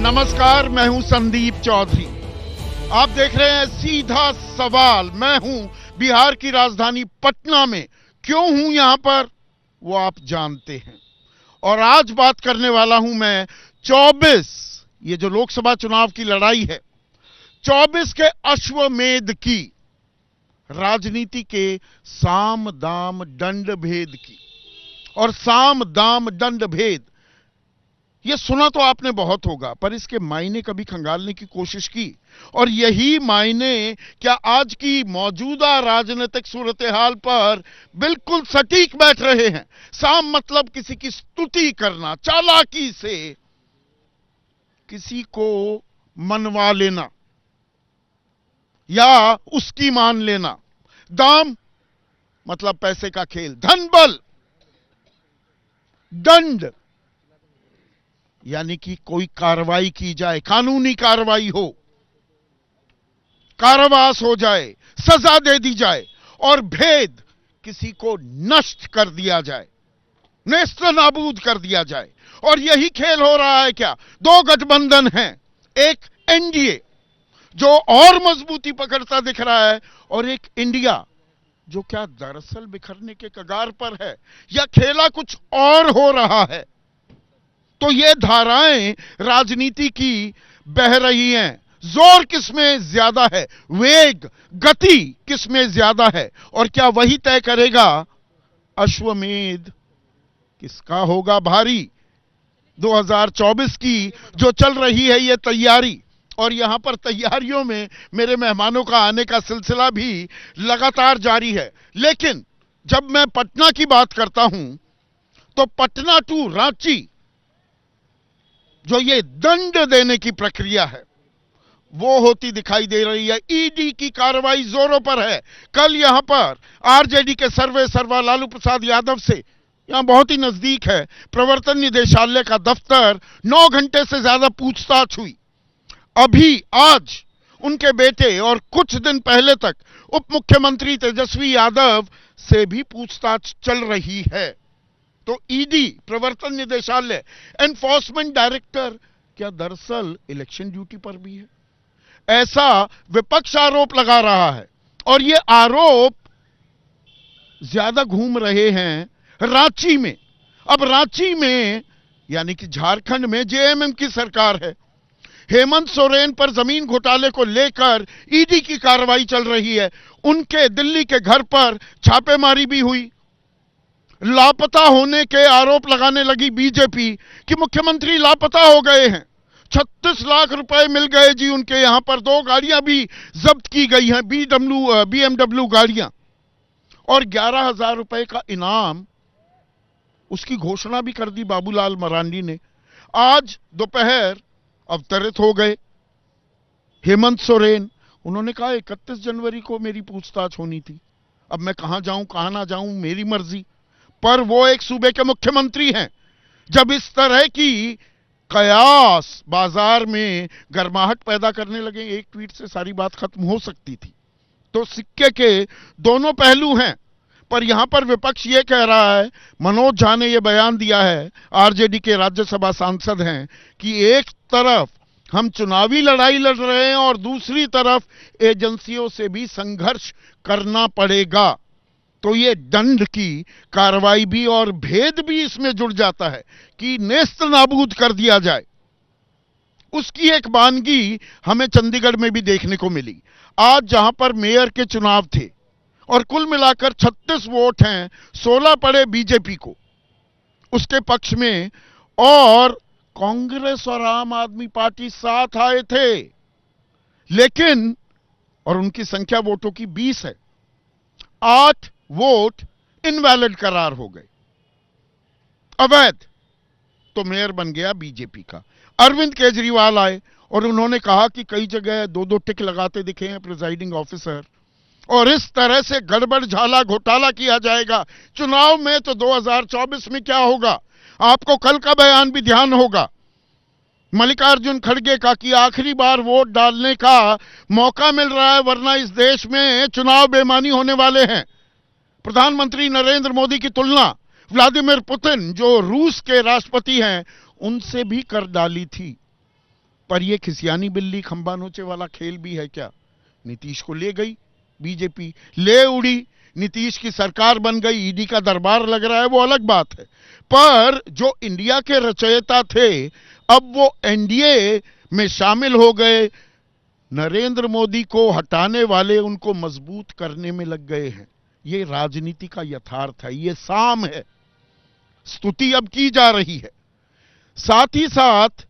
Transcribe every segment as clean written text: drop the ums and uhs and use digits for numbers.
नमस्कार, मैं हूं संदीप चौधरी। आप देख रहे हैं सीधा सवाल। मैं हूं बिहार की राजधानी पटना में। क्यों हूं यहां पर वो आप जानते हैं। और आज बात करने वाला हूं मैं 24, ये जो लोकसभा चुनाव की लड़ाई है, 24 के अश्वमेध की, राजनीति के साम दाम दंड भेद की। और साम दाम दंड भेद, ये सुना तो आपने बहुत होगा, पर इसके मायने कभी खंगालने की कोशिश की। और यही मायने क्या आज की मौजूदा राजनीतिक सूरत हाल पर बिल्कुल सटीक बैठ रहे हैं। साम मतलब किसी की स्तुति करना, चालाकी से किसी को मनवा लेना या उसकी मान लेना। दाम मतलब पैसे का खेल, धन बल। दंड यानी कि कोई कार्रवाई की जाए, कानूनी कार्रवाई हो, कारावास हो जाए, सजा दे दी जाए। और भेद, किसी को नष्ट कर दिया जाए, नेस्त नाबूद कर दिया जाए। और यही खेल हो रहा है क्या? दो गठबंधन हैं, एक एनडीए जो और मजबूती पकड़ता दिख रहा है, और एक इंडिया जो क्या दरअसल बिखरने के कगार पर है, या खेला कुछ और हो रहा है। तो ये धाराएं राजनीति की बह रही हैं। जोर किसमें ज्यादा है, वेग, गति किसमें ज्यादा है, और क्या वही तय करेगा अश्वमेध किसका होगा भारी। 2024 की जो चल रही है ये तैयारी, और यहां पर तैयारियों में मेरे मेहमानों का आने का सिलसिला भी लगातार जारी है। लेकिन जब मैं पटना की बात करता हूं तो पटना टू रांची जो ये दंड देने की प्रक्रिया है वो होती दिखाई दे रही है। ईडी की कार्रवाई जोरों पर है। कल यहां पर आरजेडी के सर्वा लालू प्रसाद यादव से, यहां बहुत ही नजदीक है, प्रवर्तन निदेशालय का दफ्तर, 9 घंटे से ज्यादा पूछताछ हुई। अभी आज उनके बेटे और कुछ दिन पहले तक उप मुख्यमंत्री तेजस्वी यादव से भी पूछताछ चल रही है। तो ईडी, प्रवर्तन निदेशालय, एनफोर्समेंट डायरेक्टर क्या दरअसल इलेक्शन ड्यूटी पर भी है, ऐसा विपक्ष आरोप लगा रहा है। और ये आरोप ज्यादा घूम रहे हैं रांची में। अब रांची में यानी कि झारखंड में जेएमएम की सरकार है। हेमंत सोरेन पर जमीन घोटाले को लेकर ईडी की कार्रवाई चल रही है। उनके दिल्ली के घर पर छापेमारी भी हुई। लापता होने के आरोप लगाने लगी बीजेपी कि मुख्यमंत्री लापता हो गए हैं। 36 लाख रुपए मिल गए जी उनके। यहां पर 2 गाड़ियां भी जब्त की गई हैं, बीएमडब्ल्यू गाड़ियां, और 11,000 रुपए का इनाम, उसकी घोषणा भी कर दी बाबूलाल मरांडी ने। आज दोपहर अवतरित हो गए हेमंत सोरेन। उन्होंने कहा 31 जनवरी को मेरी पूछताछ होनी थी, अब मैं कहां जाऊं कहां ना जाऊं मेरी मर्जी। पर वो एक सूबे के मुख्यमंत्री हैं। जब इस तरह की कयास बाजार में गर्माहट पैदा करने लगे, एक ट्वीट से सारी बात खत्म हो सकती थी। तो सिक्के के दोनों पहलू हैं। पर यहां पर विपक्ष ये कह रहा है, मनोज झा ने यह बयान दिया है, आरजेडी के राज्यसभा सांसद हैं, कि एक तरफ हम चुनावी लड़ाई लड़ रहे हैं और दूसरी तरफ एजेंसियों से भी संघर्ष करना पड़ेगा। तो ये दंड की कार्रवाई भी और भेद भी इसमें जुड़ जाता है कि नेस्त नाबूद कर दिया जाए। उसकी एक वानगी हमें चंडीगढ़ में भी देखने को मिली। आज जहां पर मेयर के चुनाव थे और कुल मिलाकर 36 वोट हैं, 16 पड़े बीजेपी को उसके पक्ष में, और कांग्रेस और आम आदमी पार्टी साथ आए थे। लेकिन, और उनकी संख्या वोटों की 20 है, 8 वोट इनवैलिड करार हो गए, अवैध। तो मेयर बन गया बीजेपी का। अरविंद केजरीवाल आए और उन्होंने कहा कि कई जगह 2-2 टिक लगाते दिखे हैं प्रिजाइडिंग ऑफिसर, और इस तरह से गड़बड़ झाला घोटाला किया जाएगा चुनाव में। तो 2024 में क्या होगा, आपको कल का बयान भी ध्यान होगा मल्लिकार्जुन खड़गे का, कि आखिरी बार वोट डालने का मौका मिल रहा है, वरना इस देश में चुनाव बेईमानी होने वाले हैं। प्रधानमंत्री नरेंद्र मोदी की तुलना व्लादिमीर पुतिन, जो रूस के राष्ट्रपति हैं, उनसे भी कर डाली थी। पर यह खिसियानी बिल्ली खंबा नोचे वाला खेल भी है क्या? नीतीश को ले गई बीजेपी, ले उड़ी, नीतीश की सरकार बन गई, ईडी का दरबार लग रहा है, वो अलग बात है। पर जो इंडिया के रचयिता थे अब वो एनडीए में शामिल हो गए, नरेंद्र मोदी को हटाने वाले उनको मजबूत करने में लग गए हैं। ये राजनीति का यथार्थ है, ये साम है। स्तुति अब की जा रही है। साथ ही साथ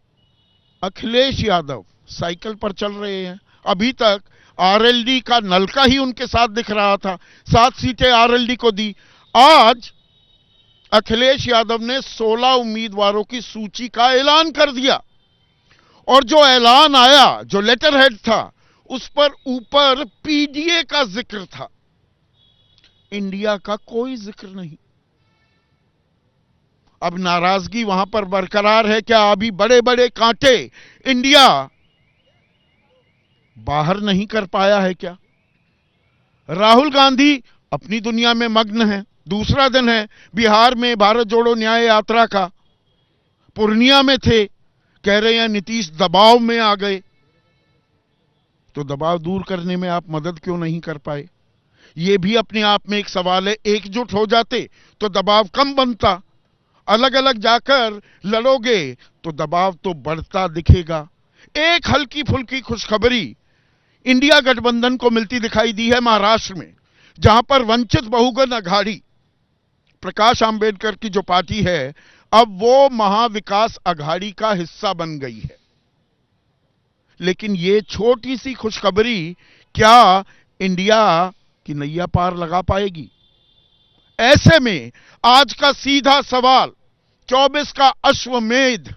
अखिलेश यादव साइकिल पर चल रहे हैं। अभी तक आरएलडी का नलका ही उनके साथ दिख रहा था, 7 सीटें आरएलडी को दी। आज अखिलेश यादव ने 16 उम्मीदवारों की सूची का ऐलान कर दिया, और जो ऐलान आया, जो लेटर हेड था, उस पर ऊपर पीडीए का जिक्र था, इंडिया का कोई जिक्र नहीं। अब नाराजगी वहां पर बरकरार है क्या? अभी बड़े बड़े कांटे इंडिया बाहर नहीं कर पाया है क्या? राहुल गांधी अपनी दुनिया में मग्न है। दूसरा दिन है बिहार में भारत जोड़ो न्याय यात्रा का, पूर्णिया में थे, कह रहे हैं नीतीश दबाव में आ गए। तो दबाव दूर करने में आप मदद क्यों नहीं कर पाए? यह भी अपने आप में एक सवाल है। एकजुट हो जाते तो दबाव कम बनता, अलग अलग जाकर लड़ोगे तो दबाव तो बढ़ता दिखेगा। एक हल्की फुल्की खुशखबरी इंडिया गठबंधन को मिलती दिखाई दी है महाराष्ट्र में, जहां पर वंचित बहुजन अघाड़ी, प्रकाश आंबेडकर की जो पार्टी है, अब वो महाविकास अघाड़ी का हिस्सा बन गई है। लेकिन ये छोटी सी खुशखबरी क्या इंडिया की नैया पार लगा पाएगी? ऐसे में आज का सीधा सवाल, 24 का अश्वमेध,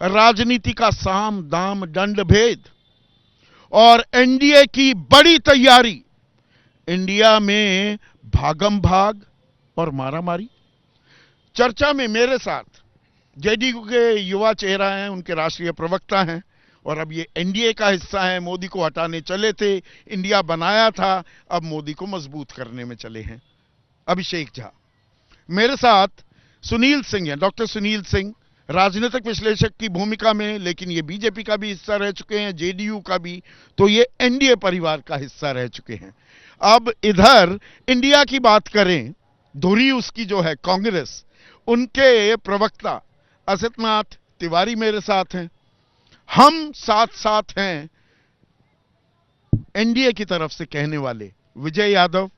राजनीति का साम दाम दंड भेद और एनडीए की बड़ी तैयारी, इंडिया में भागम भाग और मारामारी। चर्चा में मेरे साथ जेडीयू के युवा चेहरा हैं, उनके राष्ट्रीय प्रवक्ता हैं, और अब ये एनडीए का हिस्सा है। मोदी को हटाने चले थे, इंडिया बनाया था, अब मोदी को मजबूत करने में चले हैं। अभिषेक झा मेरे साथ, सुनील सिंह हैं, डॉक्टर सुनील सिंह, राजनीतिक विश्लेषक की भूमिका में, लेकिन ये बीजेपी का भी हिस्सा रह चुके हैं, जेडीयू का भी, तो ये एनडीए परिवार का हिस्सा रह चुके हैं। अब इधर इंडिया की बात करें, धुरी उसकी जो है कांग्रेस, उनके प्रवक्ता असित नाथ तिवारी मेरे साथ हैं। हम साथ साथ हैं एनडीए की तरफ से कहने वाले विजय यादव,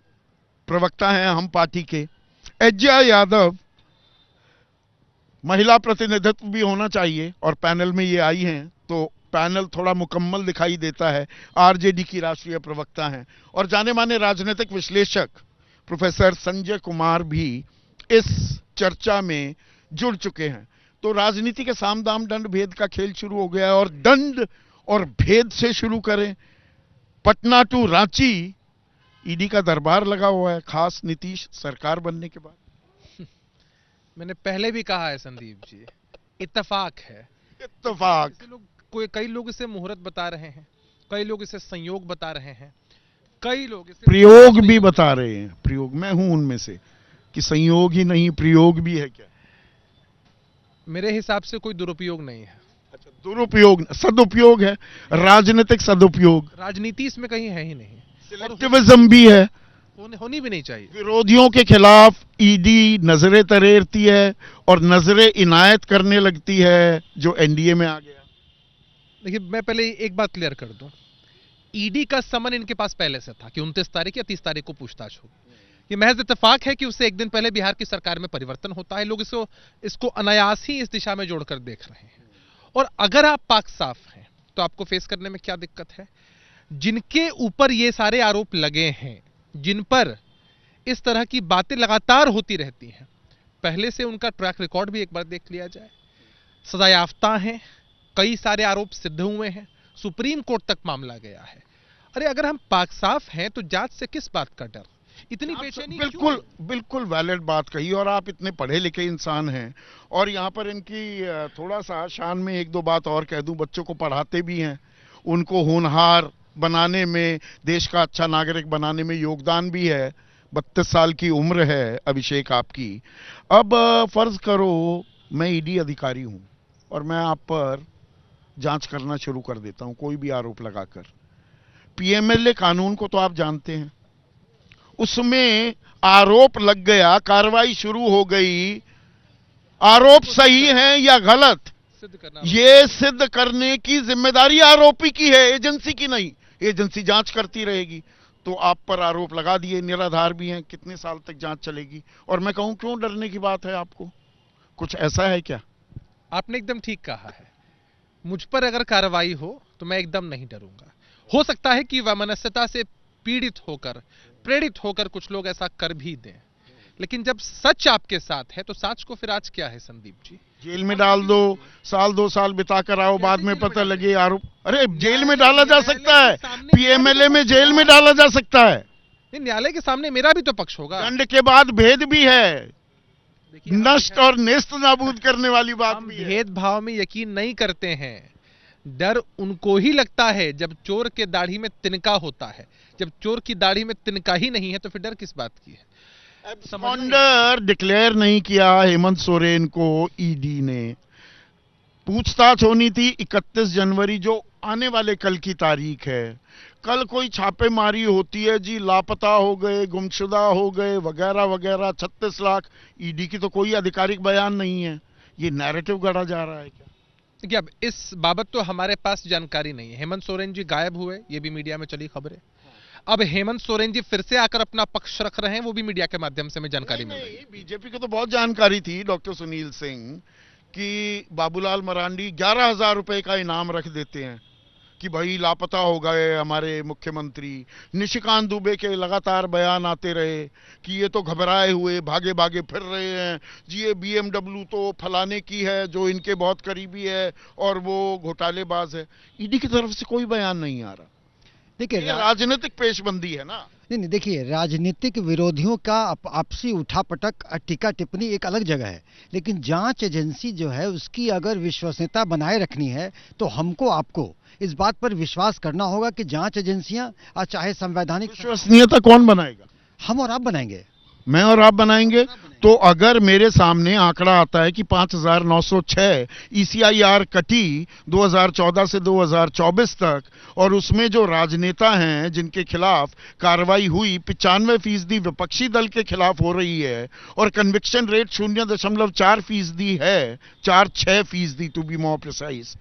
प्रवक्ता हैं हम पार्टी के। एज्जा यादव, महिला प्रतिनिधित्व भी होना चाहिए, और पैनल में ये आई हैं तो पैनल थोड़ा मुकम्मल दिखाई देता है। आरजेडी की राष्ट्रीय प्रवक्ता हैं, और जाने माने राजनीतिक विश्लेषक प्रोफेसर संजय कुमार भी इस चर्चा में जुड़ चुके हैं। तो राजनीति के साम दाम दंड भेद का खेल शुरू हो गया है, और दंड और भेद से शुरू करें। पटना टू रांची ईडी का दरबार लगा हुआ है, खास नीतीश सरकार बनने के बाद। मैंने पहले भी कहा है संदीप जी, इत्तेफाक है। इत्तेफाक। कई लोग इसे मुहूर्त बता रहे हैं, कई लोग इसे संयोग बता रहे हैं, कई लोग इसे प्रयोग भी बता रहे हैं। प्रयोग, मैं हूं उनमें से, कि संयोग ही नहीं प्रयोग भी है क्या? मेरे हिसाब से कोई दुरुपयोग नहीं है। अच्छा, दुरुपयोग, सदुपयोग है, राजनीतिक सदुपयोग। राजनीति इसमें कहीं है ही नहीं। सिलेक्टिविज्म भी है, होनी भी नहीं चाहिए। विरोधियों के खिलाफ ईडी नजरें तरेरती है और नजरें इनायत करने लगती है, जो एनडीए में आ गया। देखिए, मैं पहले एक बात क्लियर कर दूं, ईडी का समन इनके पास पहले से था कि 29 तारीख या 30 तारीख को पूछताछ होगी। ये महज इत्तेफाक है कि उससे एक दिन पहले बिहार की सरकार में परिवर्तन होता है। लोग इसको अनायास ही इस दिशा में जोड़कर देख रहे हैं। और अगर आप पाक साफ हैं तो आपको फेस करने में क्या दिक्कत है? जिनके ऊपर ये सारे आरोप लगे हैं, जिन पर इस तरह की बातें लगातार होती रहती हैं, पहले से उनका ट्रैक रिकॉर्ड भी एक बार देख लिया जाए। सजायाफ्ता हैं, कई सारे आरोप सिद्ध हुए हैं, सुप्रीम कोर्ट तक मामला गया है। अरे अगर हम पाक साफ हैं तो जांच से किस बात का डर, इतनी बेचैनी? बिल्कुल वैलिड बात कही। और आप इतने पढ़े लिखे इंसान हैं, और यहां पर इनकी थोड़ा सा शान में एक दो बात और कह दूं, बच्चों को पढ़ाते भी हैं, उनको होनहार बनाने में, देश का अच्छा नागरिक बनाने में योगदान भी है। 32 साल की उम्र है अभिषेक आपकी। अब फर्ज करो मैं ईडी अधिकारी हूं और मैं आप पर जांच करना शुरू कर देता हूं कोई भी आरोप लगाकर। पीएमएलए कानून को तो आप जानते हैं, उसमें आरोप लग गया, कार्रवाई शुरू हो गई, आरोप सही है या गलत सिद्ध करना ये सिद्ध करने की जिम्मेदारी आरोपी की है, एजेंसी की नहीं। एजेंसी जांच करती रहेगी। तो आप पर आरोप लगा दिए, निराधार भी हैं, कितने साल तक जांच चलेगी? और मैं कहूं क्यों डरने की बात है आपको? कुछ ऐसा है क्या? आपने एकदम ठीक कहा है। मुझ पर अगर कार्रवाई हो तो मैं एकदम नहीं डरूंगा। हो सकता है कि वैमनस्यता से पीड़ित होकर, प्रेरित होकर कुछ लोग ऐसा कर भी दें, लेकिन जब सच आपके साथ है तो सच को फिर आज क्या है संदीप जी? जेल में डाल दो, साल 2 साल बिता कर आओ, बाद में पता लगे आरोप। अरे जेल में डाला जा सकता है, पीएमएलए में जेल में डाला जा सकता है। न्यायालय के सामने मेरा भी तो पक्ष होगा। दंड के बाद भेद भी है, नष्ट और नेस्त नाबूद करने वाली बात हम भी है। भेदभाव में यकीन नहीं करते हैं। डर उनको ही लगता है जब चोर के दाढ़ी में तिनका होता है। जब चोर की दाढ़ी में तिनका ही नहीं है तो फिर डर किस बात की है? एब्सकॉन्डर डिक्लेयर नहीं किया हेमंत सोरेन को ईडी ने। पूछताछ होनी थी 31 जनवरी, जो आने वाले कल की तारीख है। कल कोई छापेमारी होती है जी, लापता हो गए, गुमशुदा हो गए, वगैरह वगैरह, 36 लाख। ईडी की तो कोई आधिकारिक बयान नहीं है, ये नैरेटिव गढ़ा जा रहा है क्या? देखिए, अब इस बाबत तो हमारे पास जानकारी नहीं है। हेमंत सोरेन जी गायब हुए, ये भी मीडिया में चली खबर है। अब हेमंत सोरेन जी फिर से आकर अपना पक्ष रख रहे हैं, वो भी मीडिया के माध्यम से हमें जानकारी मिल रही है। बीजेपी को तो बहुत जानकारी थी डॉक्टर सुनील सिंह कि बाबूलाल मरांडी 11,000 रुपए का इनाम रख देते हैं कि भाई लापता हो गए हमारे मुख्यमंत्री। निशिकांत दुबे के लगातार बयान आते रहे कि ये तो घबराए हुए भागे भागे फिर रहे हैं जी, ये बीएमडब्ल्यू तो फलाने की है जो इनके बहुत करीबी है और वो घोटालेबाज है। ईडी की तरफ से कोई बयान नहीं आ रहा। देखिए, राजनीतिक पेशबंदी है ना। नहीं, देखिए, राजनीतिक विरोधियों का आपसी उठापटक, टीका टिप्पणी एक अलग जगह है, लेकिन जांच एजेंसी जो है उसकी अगर विश्वसनीयता बनाए रखनी है तो हमको आपको इस बात पर विश्वास करना होगा कि जांच एजेंसियां, चाहे संवैधानिक, विश्वसनीयता कौन बनाएगा? हम और आप बनाएंगे। मैं और आप बनाएंगे। तो अगर मेरे सामने आंकड़ा आता है कि 5,906 ईसीआईआर कटी 2014 से 2024 तक, और उसमें जो राजनेता हैं जिनके खिलाफ कार्रवाई हुई 95% विपक्षी दल के खिलाफ हो रही है, और कन्विक्शन रेट 0.4% है, 4-6% टू बी मोर प्रिसाइज,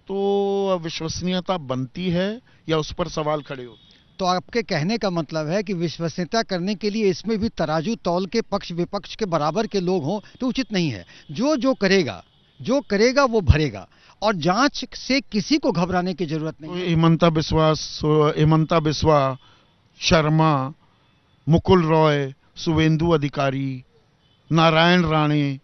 तो विश्वसनीयता बनती है या उस पर सवाल खड़े होते? तो आपके कहने का मतलब है कि विश्वसनीयता करने के लिए इसमें भी तराजू तौल के पक्ष विपक्ष के बराबर के लोग हों तो उचित नहीं है। जो करेगा वो भरेगा, और जांच से किसी को घबराने की जरूरत नहीं है। हेमंता बिस्वा, शर्मा, मुकुल रॉय, शुवेंदु अधिकारी, नारायण राणे,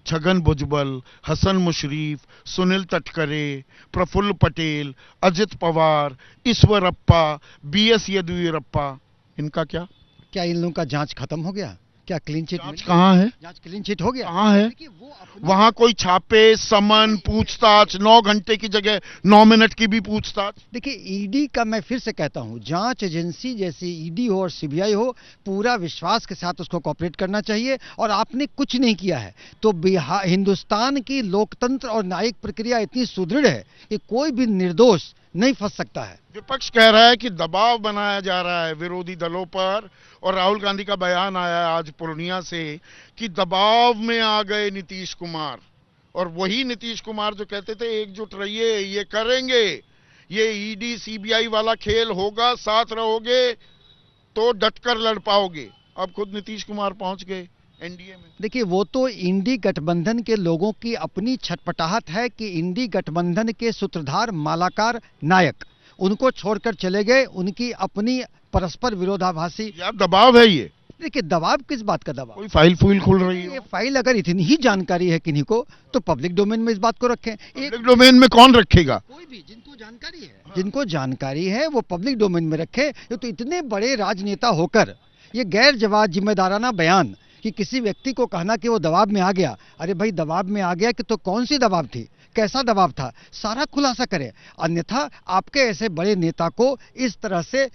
छगन भुजबल, हसन मुशरीफ, सुनील तटकरे, प्रफुल्ल पटेल, अजित पवार, ईश्वरप्पा, बीएस येदियुरप्पा, इनका क्या इन लोगों का जांच खत्म हो गया? क्या क्लीन चिट? जांच कहाँ है? जांच क्लीन चिट हो गया? कहाँ है? वहां कोई छापे, समन, पूछताछ, 9 घंटे की जगह 9 मिनट की भी पूछताछ। देखिए, ईडी का मैं फिर से कहता हूं, जांच एजेंसी जैसे ईडी हो और सीबीआई हो, पूरा विश्वास के साथ उसको कोऑपरेट करना चाहिए। और आपने कुछ नहीं किया है तो हिंदुस्तान की लोकतंत्र और न्यायिक प्रक्रिया इतनी सुदृढ़ है कि कोई भी निर्दोष नहीं फंस सकता है। विपक्ष कह रहा है कि दबाव बनाया जा रहा है विरोधी दलों पर, और राहुल गांधी का बयान आया आज पूर्णिया से कि दबाव में आ गए नीतीश कुमार, और वही नीतीश कुमार जो कहते थे एकजुट रहिए, ये करेंगे, ये ईडी सीबीआई वाला खेल होगा, साथ रहोगे तो डटकर लड़ पाओगे। अब खुद नीतीश कुमार पहुंच गए एनडीए में। देखिए, वो तो इंडी गठबंधन के लोगों की अपनी छटपटाहट है कि इंडी गठबंधन के सूत्रधार, मालाकार नायक उनको छोड़कर चले गए, उनकी अपनी परस्पर विरोधाभासी दबाव है ये। देखिए, दबाव किस बात का दबाव? कोई फाइल खुल रही है? ये फाइल अगर इतनी ही जानकारी है किन्हीं को तो पब्लिक डोमेन में इस बात को रखें। पब्लिक डोमेन में कौन रखेगा? कोई भी जिनको जानकारी है वो पब्लिक डोमेन में रखे। तो इतने बड़े राजनेता होकर ये गैर जिम्मेदाराना बयान कि किसी व्यक्ति को कहना कि वो दबाव में आ गया, अरे भाई दबाव में आ गया कि तो कौन सी दबाव थी, कैसा दबाव था, सारा खुलासा करें। अन्यथा आपके ऐसे बड़े नेता को इस तरह से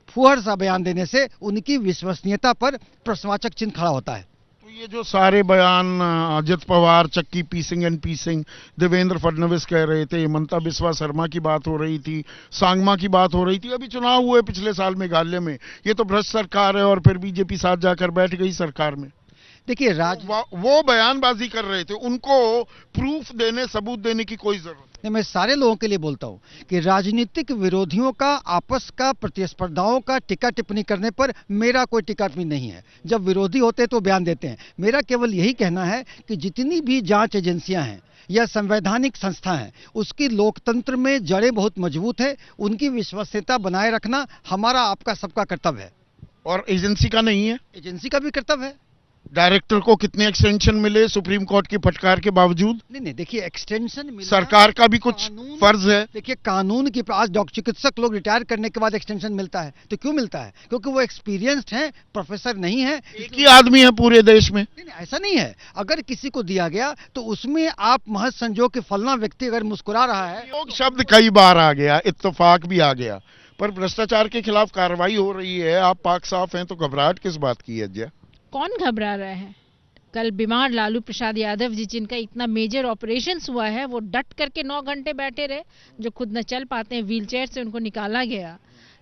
फुहड़ सा बयान देने से उनकी विश्वसनीयता पर प्रश्नवाचक चिन्ह खड़ा होता है। तो तो ये जो सारे बयान अजित पवार, चक्की पीसिंग एंड पीसिंग, देवेंद्र फडणवीस कह रहे थे, हिमंता बिस्वा शर्मा की बात हो रही थी, सांगमा की बात हो रही थी, अभी चुनाव हुए पिछले साल मेघालय में, ये तो भ्रष्ट सरकार है और फिर बीजेपी साथ जाकर बैठ गई सरकार में। देखिए वो बयानबाजी कर रहे थे, उनको प्रूफ देने, सबूत देने की कोई जरूरत नहीं। मैं सारे लोगों के लिए बोलता हूं कि राजनीतिक विरोधियों का आपस का प्रतिस्पर्धाओं का टीका टिप्पणी करने पर मेरा कोई टीका टिप्पणी नहीं है। जब विरोधी होते हैं तो बयान देते हैं। मेरा केवल यही कहना है कि जितनी भी जांच एजेंसियां हैं या संवैधानिक संस्था है, उसकी लोकतंत्र में जड़ें बहुत मजबूत है। उनकी विश्वसनीयता बनाए रखना हमारा, आपका, सबका कर्तव्य है। और एजेंसी का नहीं है? एजेंसी का भी कर्तव्य है। डायरेक्टर को कितने एक्सटेंशन मिले सुप्रीम कोर्ट की फटकार के बावजूद? नहीं, देखिए एक्सटेंशन मिला, सरकार का भी कुछ फर्ज है। देखिए कानून की, आज चिकित्सक लोग रिटायर करने के बाद एक्सटेंशन मिलता है, तो क्यों मिलता है? क्योंकि वो एक्सपीरियंस्ड हैं, प्रोफेसर नहीं है। एक ही आदमी है पूरे देश में। नहीं, ऐसा नहीं है। अगर किसी को दिया गया तो उसमें आप महज संजोग के फलना व्यक्ति अगर मुस्कुरा रहा है, योग शब्द कई बार आ गया, इत्तेफाक भी आ गया, पर भ्रष्टाचार के खिलाफ कार्रवाई हो रही है। आप पाक साफ हैं तो घबराहट किस बात की है? अजय, कौन घबरा रहा है? कल बीमार लालू प्रसाद यादव जी, जिनका इतना मेजर ऑपरेशंस हुआ है, वो डट करके 9 घंटे बैठे रहे, जो खुद न चल पाते हैं, व्हीलचेयर से उनको निकाला गया।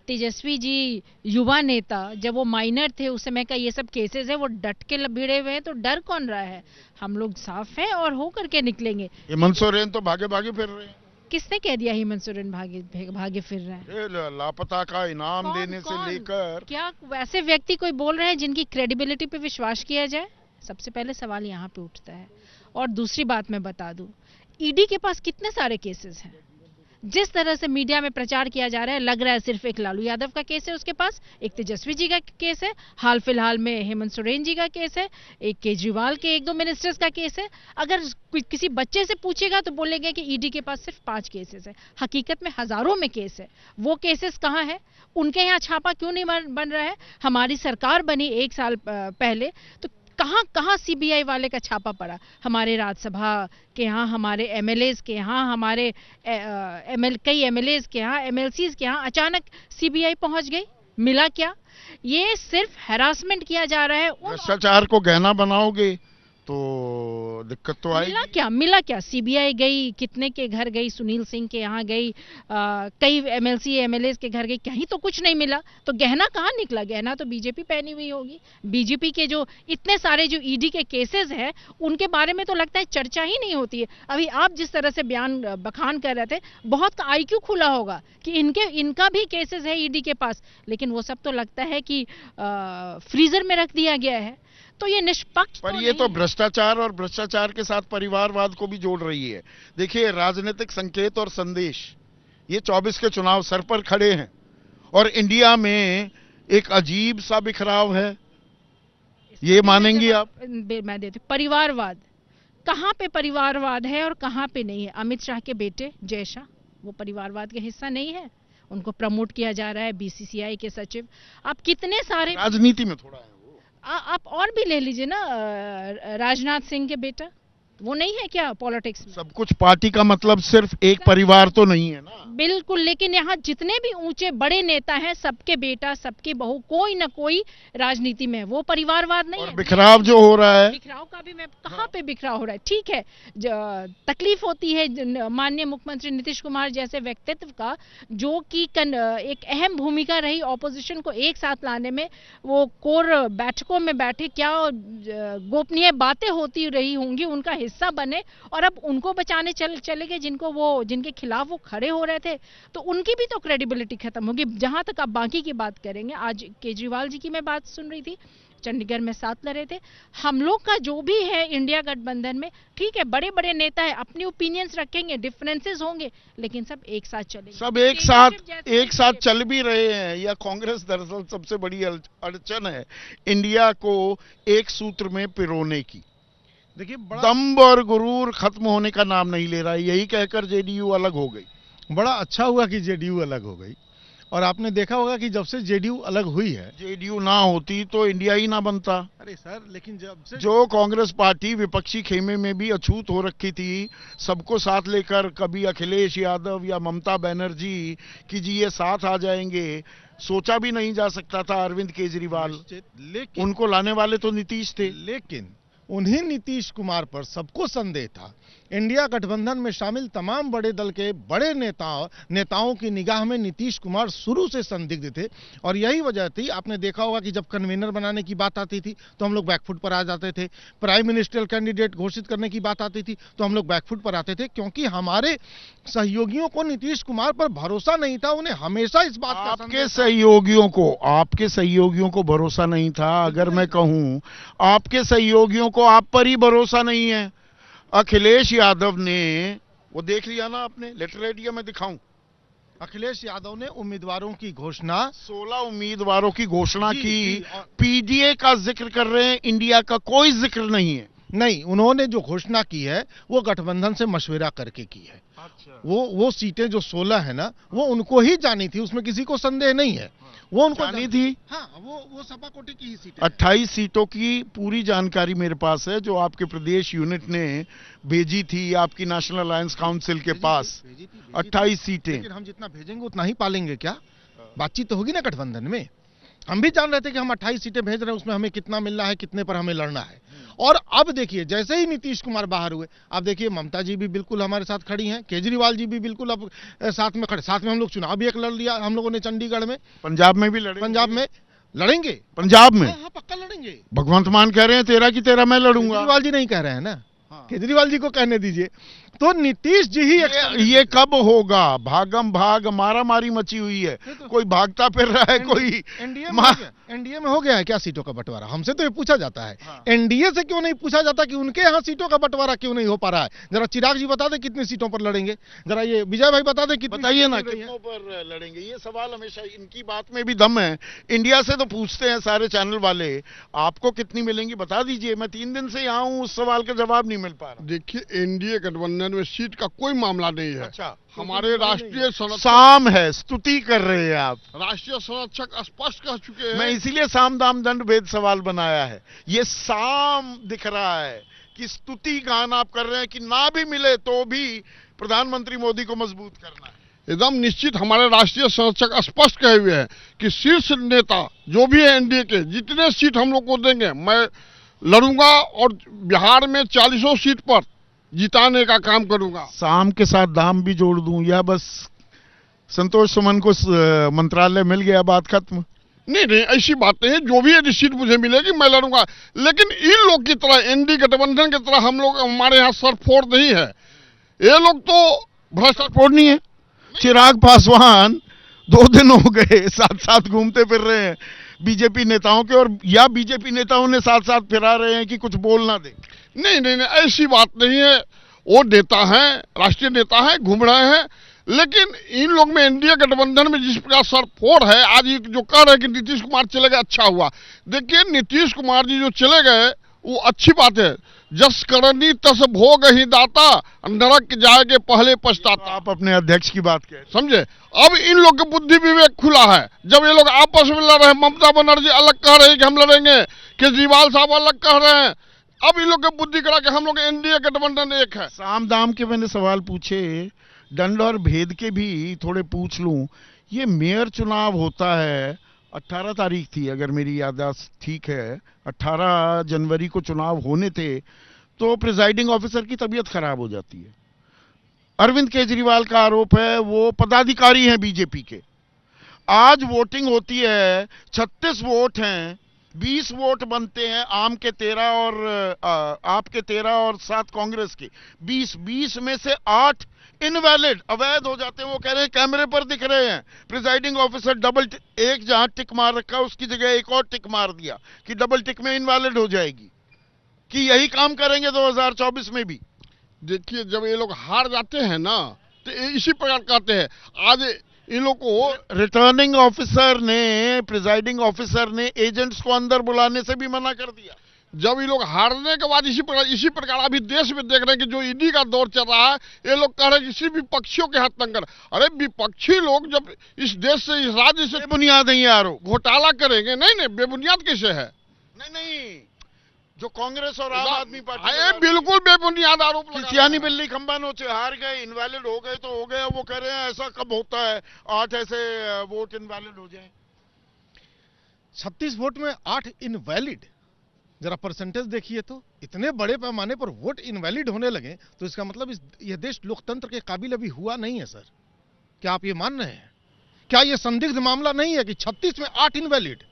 तेजस्वी जी युवा नेता, जब वो माइनर थे उस समय का ये सब केसेस है, वो डट के भिड़े हुए हैं, तो डर कौन रहा है? हम लोग साफ हैं और हो करके निकलेंगे। हेमंत सोरेन तो भागे भागे फिर रहे हैं। किसने कह दिया हेमंत सोरेन भागे फिर रहे हैं? लापता का इनाम देने से लेकर, क्या वैसे व्यक्ति कोई बोल रहे हैं जिनकी क्रेडिबिलिटी पे विश्वास किया जाए? सबसे पहले सवाल यहाँ पे उठता है। और दूसरी बात मैं बता दूं, ईडी के पास कितने सारे केसेस हैं। जिस तरह से मीडिया में प्रचार किया जा रहा है, लग रहा है सिर्फ एक लालू यादव का केस है उसके पास, एक तेजस्वी जी का केस है, हाल फिलहाल में हेमंत सोरेन जी का केस है, एक केजरीवाल के 1-2 मिनिस्टर्स का केस है। अगर किसी बच्चे से पूछेगा तो बोलेंगे कि ईडी के पास सिर्फ 5 केसेस है। हकीकत में हजारों में केस है। वो केसेस कहाँ है? उनके यहाँ छापा क्यों नहीं बन रहा है? हमारी सरकार बनी 1 साल पहले, तो कहाँ कहाँ सीबीआई वाले का छापा पड़ा? हमारे राज्यसभा के यहाँ, हमारे एमएलएज के यहाँ, हमारे कई एमएलएज के यहाँ, एमएलसीज के यहाँ अचानक सीबीआई पहुंच गई। मिला क्या? ये सिर्फ हैरासमेंट किया जा रहा है। भ्रष्टाचार को गहना बनाओगे तो दिक्कत तो आएगी। मिला क्या? सीबीआई गई, कितने के घर गई, सुनील सिंह के यहाँ गई, कई एमएलसी एमएलएज के घर गई, कहीं तो कुछ नहीं मिला। तो गहना कहाँ निकला? गहना तो बीजेपी पहनी हुई होगी। बीजेपी के जो इतने सारे जो ईडी के केसेस हैं, उनके बारे में तो लगता है चर्चा ही नहीं होती है। अभी आप जिस तरह से बयान बखान कर रहे थे, बहुत का आईक्यू खुला होगा कि इनका भी केसेस है ईडी के पास, लेकिन वो सब तो लगता है कि फ्रीजर में रख दिया गया है। तो ये निष्पक्ष पर ये तो भ्रष्टाचार और भ्रष्टाचार के साथ परिवारवाद को भी जोड़ रही है। देखिए, राजनीतिक संकेत और संदेश, ये 24 के चुनाव सर पर खड़े हैं और इंडिया में एक अजीब सा बिखराव है। ये मानेंगी आप? मैं देती परिवारवाद। कहाँ पे परिवारवाद है और कहाँ पे नहीं है? अमित शाह के बेटे जय शाह, वो परिवारवाद के हिस्सा नहीं है? उनको प्रमोट किया जा रहा है, बीसीसीआई के सचिव। आप कितने सारे राजनीति में थोड़ा है। आप और भी ले लीजिए ना, राजनाथ सिंह के बेटा, वो नहीं है क्या पॉलिटिक्स में? सब कुछ पार्टी का मतलब सिर्फ एक परिवार तो नहीं है ना। बिल्कुल, लेकिन यहाँ जितने भी ऊंचे बड़े नेता हैं, सबके बेटा, सबकी बहू, कोई ना कोई राजनीति में है। वो परिवारवाद नहीं और है। बिखराव जो हो रहा है, बिखराव का भी मैं कहाँ पे बिखराव हो रहा है? ठीक है, तकलीफ होती है माननीय मुख्यमंत्री नीतीश कुमार जैसे व्यक्तित्व का, जो कि एक अहम भूमिका रही ऑपोजिशन को एक साथ लाने में। वो कोर बैठकों में बैठे, क्या गोपनीय बातें होती रही होंगी, उनका हिस्सा बने, और अब उनको बचाने चले गए जिनके खिलाफ वो खड़े हो रहे थे। तो उनकी भी तो क्रेडिबिलिटी खत्म होगी। जहां तक आप बाकी की बात करेंगे, आज केजरीवाल जी की मैं बात सुन रही थी, चंडीगढ़ में साथ लड़ रहे थे। हम लोग का जो भी है इंडिया गठबंधन में, ठीक है, बड़े बड़े नेता है, अपने ओपिनियंस रखेंगे, डिफरेंसेस होंगे, लेकिन सब एक साथ चलेंगे। सब एक साथ चल भी रहे हैं। या कांग्रेस दरअसल सबसे बड़ी अड़चन है इंडिया को एक सूत्र में पिरोने की। देखिए, दम्भ और गुरूर खत्म होने का नाम नहीं ले रहा है। यही कहकर जेडीयू अलग हो गई। बड़ा अच्छा हुआ कि जेडीयू अलग हो गई। और आपने देखा होगा कि जब से जेडीयू अलग हुई है, जेडीयू ना होती तो इंडिया ही ना बनता। अरे सर, लेकिन जब से जो कांग्रेस पार्टी विपक्षी खेमे में भी अछूत हो रखी थी, सबको साथ लेकर, कभी अखिलेश यादव या ममता बनर्जी कि जी ये साथ आ जाएंगे, सोचा भी नहीं जा सकता था अरविंद केजरीवाल। लेकिन उनको लाने वाले तो नीतीश थे। लेकिन उन्हीं नीतीश कुमार पर सबको संदेह था। इंडिया गठबंधन में शामिल तमाम बड़े दल के बड़े नेताओं की निगाह में नीतीश कुमार शुरू से संदिग्ध थे और यही वजह थी। आपने देखा होगा कि जब कन्वीनर बनाने की बात आती थी तो हम लोग बैकफुट पर आ जाते थे, प्राइम मिनिस्टर कैंडिडेट घोषित करने की बात आती थी तो हम लोग बैकफुट पर आते थे, क्योंकि हमारे सहयोगियों को नीतीश कुमार पर भरोसा नहीं था। उन्हें हमेशा इस बात का आपके सहयोगियों को भरोसा नहीं था। अगर मैं कहूं आपके सहयोगियों को आप पर ही भरोसा नहीं है। अखिलेश यादव ने, वो देख लिया ना आपने, लेटर रेडियो में दिखाऊं, अखिलेश यादव ने उम्मीदवारों की घोषणा 16 उम्मीदवारों की घोषणा जी, की। जी, पीडीए का जिक्र कर रहे हैं, इंडिया का कोई जिक्र नहीं है। नहीं, उन्होंने जो घोषणा की है वो गठबंधन से मशविरा करके की है। अच्छा। वो सीटें जो 16 है ना, वो उनको ही जानी थी, उसमें किसी को संदेह नहीं है। वो उनको जानी थी। हाँ, वो सपा कोटी की ही सीटें 28 सीटों की पूरी जानकारी मेरे पास है, जो आपके प्रदेश यूनिट ने भेजी थी आपकी नेशनल अलायंस काउंसिल के पास। 28 सीटें। लेकिन हम जितना भेजेंगे उतना ही पालेंगे क्या? बातचीत तो होगी ना गठबंधन में। हम भी जान रहे थे कि हम 28 सीटें भेज रहे हैं, उसमें हमें कितना मिलना है, कितने पर हमें लड़ना है। और अब देखिए, जैसे ही नीतीश कुमार बाहर हुए, अब देखिए ममता जी भी बिल्कुल हमारे साथ खड़ी हैं, केजरीवाल जी भी बिल्कुल अब साथ में खड़े। साथ में हम लोग चुनाव भी एक लड़ लिया हम लोगों ने चंडीगढ़ में। पंजाब में भी लड़ेंगे। पंजाब में लड़ेंगे। पंजाब में हाँ, पक्का लड़ेंगे। भगवंत मान कह रहे हैं तेरा की तेरा मैं लड़ूंगा। केजरीवाल जी नहीं कह रहे हैं ना, केजरीवाल जी को कहने दीजिए। तो नीतीश जी ही ये कब होगा? भागम भाग मारा मारी मची हुई है, कोई भागता फिर रहा है, कोई एनडीए में हो गया है क्या सीटों का बंटवारा? हमसे तो ये पूछा जाता है। एनडीए से क्यों नहीं पूछा जाता कि उनके यहाँ सीटों का बंटवारा क्यों नहीं हो पा रहा है? जरा चिराग जी बता दें कितनी सीटों पर लड़ेंगे, जरा ये विजय भाई बता दें कितनी। बताइए ना कितनों पर लड़ेंगे? ये सवाल हमेशा, इनकी बात में भी दम है। इंडिया से तो पूछते हैं सारे चैनल वाले, आपको कितनी मिलेंगी बता दीजिए। मैं 3 दिन से यहाँ हूँ, उस सवाल का जवाब नहीं मिल पा रहा। देखिए, एनडीए गठबंधन में सीट का कोई मामला नहीं है। अच्छा, हमारे राष्ट्रीय साम है, स्तुति कर रहे हैं आप। राष्ट्रीय संरक्षक स्पष्ट कह चुके हैं। मैं इसीलिए साम दाम दंड भेद सवाल बनाया है। ये साम दिख रहा है कि स्तुति गान आप कर रहे हैं कि ना भी मिले तो भी प्रधानमंत्री मोदी को मजबूत करना है। एकदम निश्चित हमारे राष्ट्रीय संरक्षक स्पष्ट कहे हुए हैं कि शीर्ष नेता जो भी है एनडीए के, जितने सीट हम लोग को देंगे मैं लड़ूंगा और बिहार में 40 सीट पर जिताने का काम करूंगा। साम के साथ दाम भी जोड़ दूं या बस संतोष सुमन को मंत्रालय मिल गया, बात खत्म? नहीं, ऐसी बात नहीं है। जो भी यदि सीट मुझे मिलेगी मैं लड़ूंगा, लेकिन इन लोग की तरह एनडीए गठबंधन की तरह हम लोग, हमारे यहाँ सरफोड़ नहीं है। ये लोग तो भ्रष्टाचार नहीं है। चिराग पासवान 2 दिन हो गए साथ साथ घूमते फिर रहे हैं बीजेपी नेताओं के, और या बीजेपी नेताओं ने साथ साथ फिरा रहे हैं कि कुछ बोल ना दे। नहीं, ऐसी बात नहीं है। वो नेता हैं, राष्ट्रीय नेता हैं, घूम रहे हैं, लेकिन इन लोग में एनडीए गठबंधन में जिस प्रकार सरफोड़ है, आज ये जो कह रहे हैं कि नीतीश कुमार चले गए अच्छा हुआ। देखिए, नीतीश कुमार जी जो चले गए वो अच्छी बात है। जस करनी तस भोग ही दाता, नरक जाएगे पहले पछताता। आप अपने अध्यक्ष की बात कह समझे? अब इन लोग की बुद्धि विवेक खुला है। जब ये लोग आपस में लड़ रहे हैं, ममता बनर्जी अलग कह रहे हैं कि हम लड़ेंगे, केजरीवाल साहब अलग कह रहे हैं, अब इन लोग की बुद्धि करा कि हम लोग एनडीए गठबंधन एक है। साम दाम के मैंने सवाल पूछे, दंड और भेद के भी थोड़े पूछ लूं। ये मेयर चुनाव होता है, 18 तारीख थी अगर मेरी याददाश्त ठीक है, 18 जनवरी को चुनाव होने थे, तो प्रिजाइडिंग ऑफिसर की तबीयत खराब हो जाती है। अरविंद केजरीवाल का आरोप है वो पदाधिकारी हैं बीजेपी के। आज वोटिंग होती है, 36 वोट हैं, 20 वोट बनते हैं, आम के 13 और आप के 13 और 7 कांग्रेस के 20 में से 8 इनवैलिड, अवैध हो जाते हैं। वो कह रहे हैं कैमरे पर दिख रहे हैं। प्रिजाइडिंग ऑफिसर एक जहां टिक मार रखा उसकी जगह एक और टिक मार दिया कि डबल टिक में इनवैलिड हो जाएगी। कि यही काम करेंगे 2024 में भी? देखिए, जब ये लोग हार जाते हैं ना तो इसी प्रकार कहते हैं। आज इन लोग को रिटर्निंग ऑफिसर ने, प्रिजाइडिंग ऑफिसर ने एजेंट्स को अंदर बुलाने से भी मना कर दिया। जब ये लोग हारने के बाद इसी प्रकार अभी देश में देख रहे हैं कि जो ईडी का दौर चल रहा है, ये लोग कह रहे हैं किसी विपक्षियों के हाथ तंग कर। अरे विपक्षी लोग जब इस देश से, इस राज्य से बेबुनियाद है ये आरोप, घोटाला करेंगे, नहीं बेबुनियाद कैसे है? नहीं, जो कांग्रेस और आम आदमी पार्टी बिल्कुल बेबुनियाद आरोप लगा। सियानी बिल्ली खंबा नोचे, हार गए, इनवैलिड हो गए तो हो गए। वो कह रहे हैं ऐसा कब होता है 8 ऐसे वोट इनवैलिड हो जाए। 36 वोट में 8 इनवैलिड। जरा परसेंटेज देखिए तो, इतने बड़े पैमाने पर वोट इनवैलिड होने लगे तो इसका मतलब यह देश लोकतंत्र के काबिल अभी हुआ नहीं है सर। क्या आप ये मान रहे हैं? क्या ये संदिग्ध मामला नहीं है कि 36 में 8 इनवैलिड?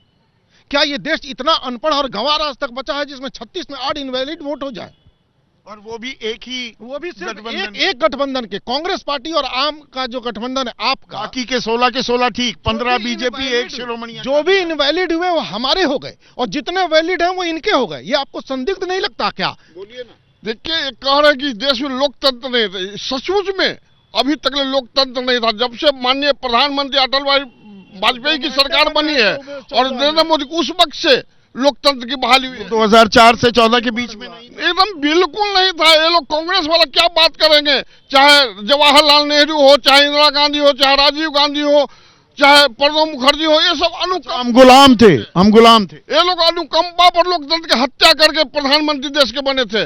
क्या ये देश इतना अनपढ़ और गंवार आज तक बचा है जिसमें 36 में 8 इनवैलिड वोट हो जाए? और वो भी सिर्फ एक गठबंधन के, कांग्रेस पार्टी और आम का जो गठबंधन है आपका, बाकी के 16 के 16 ठीक, 15 बीजेपी, 1 शिरोमणि। जो भी इनवैलिड हुए वो हमारे हो गए और जितने वैलिड हैं वो इनके हो गए। ये आपको संदिग्ध नहीं लगता क्या? बोलिए ना। देखिए, ये कह रहे हैं कि देश में लोकतंत्र नहीं था। सचमुच में अभी तक लोकतंत्र नहीं था। जब से माननीय प्रधानमंत्री अटल बिहारी वाजपेयी की सरकार बनी है और नरेंद्र मोदी, उस वक्त से लोकतंत्र की बहाली हुई है। 2004 से 14 के बीच में नहीं, एकदम बिल्कुल नहीं था। ये लोग कांग्रेस वाला क्या बात करेंगे, चाहे जवाहरलाल नेहरू हो, चाहे इंदिरा गांधी हो, चाहे राजीव गांधी हो, चाहे प्रणब मुखर्जी हो, ये सब हम गुलाम थे, हम गुलाम थे। ये लोग अनुकंपा पर लोकतंत्र की हत्या करके प्रधानमंत्री देश के बने थे।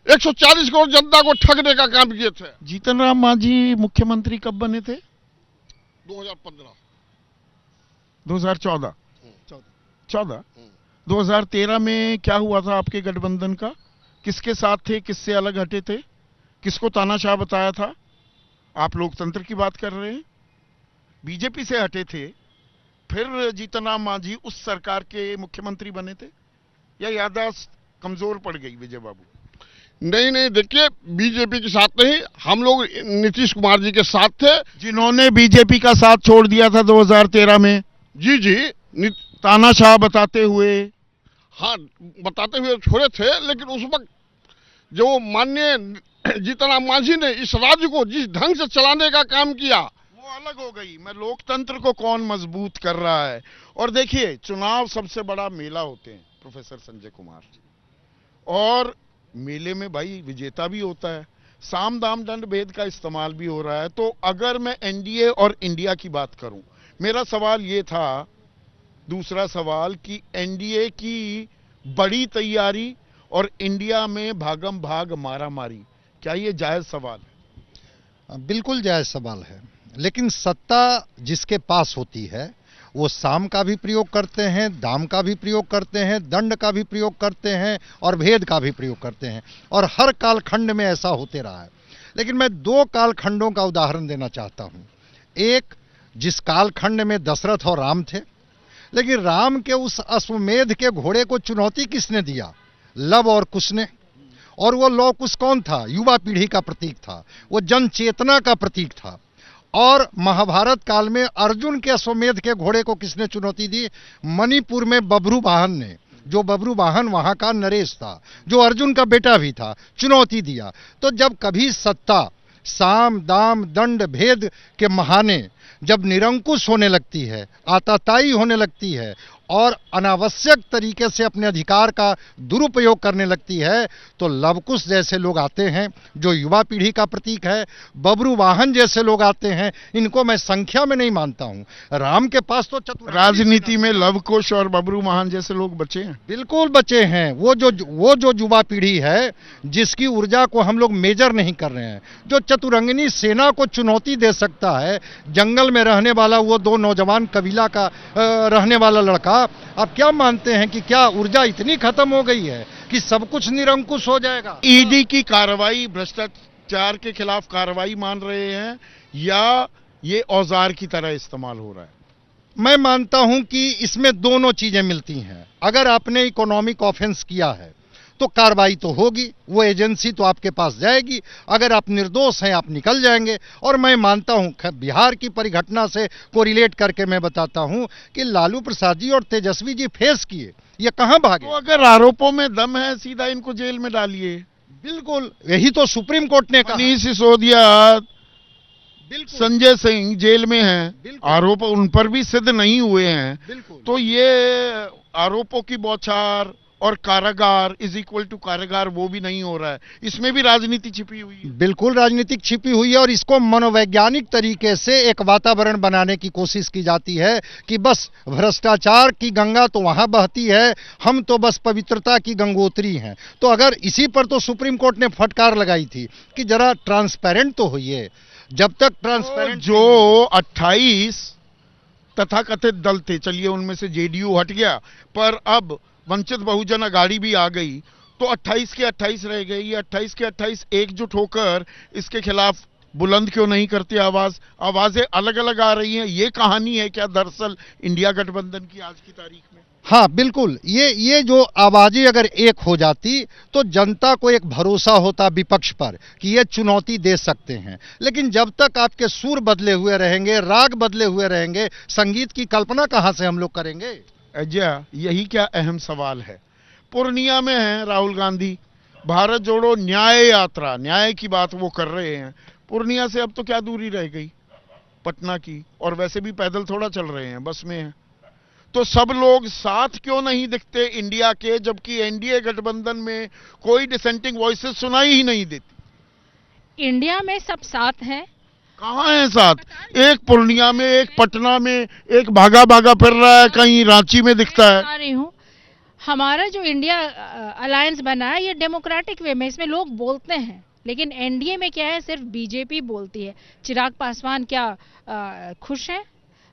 140 करोड़ जनता को ठगने का काम किए थे। जीतन राम मांझी मुख्यमंत्री कब बने थे? 2015, 2014, 14, 2013 में क्या हुआ था आपके गठबंधन का? किसके साथ थे, किससे अलग हटे थे, किसको तानाशाह बताया था? आप लोकतंत्र की बात कर रहे हैं। बीजेपी से हटे थे, फिर जीतन राम मांझी उस सरकार के मुख्यमंत्री बने थे, या याददाश्त कमजोर पड़ गई विजय बाबू? नहीं, देखिए, बीजेपी के साथ नहीं, हम लोग नीतीश कुमार जी के साथ थे, जिन्होंने बीजेपी का साथ छोड़ दिया था 2013 में। जी, तानाशाह बताते हुए। हाँ, बताते हुए छोड़े थे, लेकिन उस वक्त जो माननीय जीतन राम मांझी ने इस राज्य को जिस ढंग से चलाने का काम किया, वो अलग हो गई। मैं लोकतंत्र को कौन मजबूत कर रहा है। और देखिए, चुनाव सबसे बड़ा मेला होते हैं प्रोफेसर संजय कुमार जी, और मेले में भाई विजेता भी होता है, साम दाम दंड भेद का इस्तेमाल भी हो रहा है। तो अगर मैं एनडीए और इंडिया की बात करूं, मेरा सवाल ये था, दूसरा सवाल, कि एनडीए की बड़ी तैयारी और इंडिया में भागम भाग मारा मारी, क्या ये जायज सवाल है? बिल्कुल जायज सवाल है, लेकिन सत्ता जिसके पास होती है वो साम का भी प्रयोग करते हैं, दाम का भी प्रयोग करते हैं, दंड का भी प्रयोग करते हैं और भेद का भी प्रयोग करते हैं, और हर कालखंड में ऐसा होते रहा है। लेकिन मैं 2 कालखंडों का उदाहरण देना चाहता हूं। एक, जिस कालखंड में दशरथ और राम थे, लेकिन राम के उस अश्वमेध के घोड़े को चुनौती किसने दिया? लव और कुश ने। और वो लव कुश कौन था? युवा पीढ़ी का प्रतीक था, वो जन चेतना का प्रतीक था। और महाभारत काल में अर्जुन के अश्वमेध के घोड़े को किसने चुनौती दी? मणिपुर में बब्रू वाहन ने, जो बब्रू वाहन वहां का नरेश था, जो अर्जुन का बेटा भी था, चुनौती दिया। तो जब कभी सत्ता साम दाम दंड भेद के महाने जब निरंकुश होने लगती है, आताताई होने लगती है और अनावश्यक तरीके से अपने अधिकार का दुरुपयोग करने लगती है, तो लवकुश जैसे लोग आते हैं जो युवा पीढ़ी का प्रतीक है, बब्रू वाहन जैसे लोग आते हैं, इनको मैं संख्या में नहीं मानता हूं। राम के पास तो राजनीति में लवकुश और बब्रू वाहन जैसे लोग बचे हैं, बिल्कुल बचे हैं। वो जो युवा पीढ़ी है जिसकी ऊर्जा को हम लोग मेजर नहीं कर रहे हैं, जो चतुरंगिनी सेना को चुनौती दे सकता है, जंगल में रहने वाला वो 2 नौजवान कबीला का रहने वाला लड़का, आप क्या मानते हैं कि क्या ऊर्जा इतनी खत्म हो गई है कि सब कुछ निरंकुश हो जाएगा? ईडी की कार्रवाई भ्रष्टाचार के खिलाफ कार्रवाई मान रहे हैं, या ये औजार की तरह इस्तेमाल हो रहा है? मैं मानता हूं कि इसमें दोनों चीजें मिलती हैं। अगर आपने इकोनॉमिक ऑफेंस किया है तो कार्रवाई तो होगी, वो एजेंसी तो आपके पास जाएगी। अगर आप निर्दोष हैं आप निकल जाएंगे। और मैं मानता हूं, बिहार की परिघटना से कोरिलेट करके मैं बताता हूं कि लालू प्रसाद जी और तेजस्वी जी फेस किए, ये कहां भागे? तो अगर आरोपों में दम है, सीधा इनको जेल में डालिए। बिल्कुल, यही तो सुप्रीम कोर्ट ने कहा। मनीष सिसोदिया, संजय सिंह जेल में हैं, आरोप उन पर भी सिद्ध नहीं हुए हैं। तो ये आरोपों की बौछार और कारागार इज इक्वल टू कारागार, वो भी नहीं हो रहा है। इसमें भी राजनीति छिपी हुई है। बिल्कुल राजनीतिक छिपी हुई है, और इसको मनोवैज्ञानिक तरीके से एक वातावरण बनाने की कोशिश की जाती है कि बस भ्रष्टाचार की गंगा तो वहां बहती है, हम तो बस पवित्रता की गंगोत्री हैं। तो अगर इसी पर तो सुप्रीम कोर्ट ने फटकार लगाई थी कि जरा ट्रांसपेरेंट तो होइए। जब तक ट्रांसपेरेंट, जो 28 तथाकथित दल थे, चलिए उनमें से जेडीयू हट गया, पर अब वंचित बहुजन अघाड़ी भी आ गई तो 28 के 28 रह गए। ये 28 के 28 एकजुट होकर इसके खिलाफ बुलंद क्यों नहीं करते आवाजें अलग अलग आ रही हैं। ये कहानी है क्या दरअसल इंडिया गठबंधन की आज की तारीख में? हाँ बिल्कुल, ये जो आवाजें अगर एक हो जाती तो जनता को एक भरोसा होता विपक्ष पर कि ये चुनौती दे सकते हैं। लेकिन जब तक आपके सुर बदले हुए रहेंगे, राग बदले हुए रहेंगे, संगीत की कल्पना कहां से हम लोग करेंगे? अजय, यही क्या अहम सवाल है। पूर्णिया में है राहुल गांधी, भारत जोड़ो न्याय यात्रा, न्याय की बात वो कर रहे हैं। पूर्णिया से अब तो क्या दूरी रह गई पटना की, और वैसे भी पैदल थोड़ा चल रहे हैं, बस में हैं। तो सब लोग साथ क्यों नहीं दिखते इंडिया के, जबकि एनडीए गठबंधन में कोई डिसेंटिंग वॉइसेस सुनाई ही नहीं देती। इंडिया में सब साथ हैं। कहां है साथ? एक पूर्णिया में, एक पटना में, एक भागा भागा फिर रहा है, कहीं रांची में दिखता है। बता रही हूँ, हमारा जो इंडिया अलायंस बना है ये डेमोक्रेटिक वे में, इसमें लोग बोलते हैं। लेकिन एनडीए में क्या है, सिर्फ बीजेपी बोलती है। चिराग पासवान क्या खुश हैं?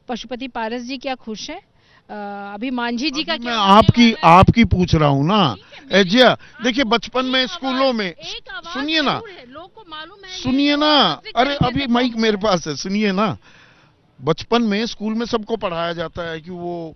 पशुपति पारस जी क्या खुश हैं? अभी मांझी जी का क्या? मैं आपकी पूछ रहा हूँ ना एजिया। देखिए बचपन में स्कूलों में, सुनिए ना, लोग को मालूम है, सुनिए ना, अरे अभी माइक मेरे पास है, सुनिए ना। बचपन में स्कूल में सबको पढ़ाया जाता है कि वो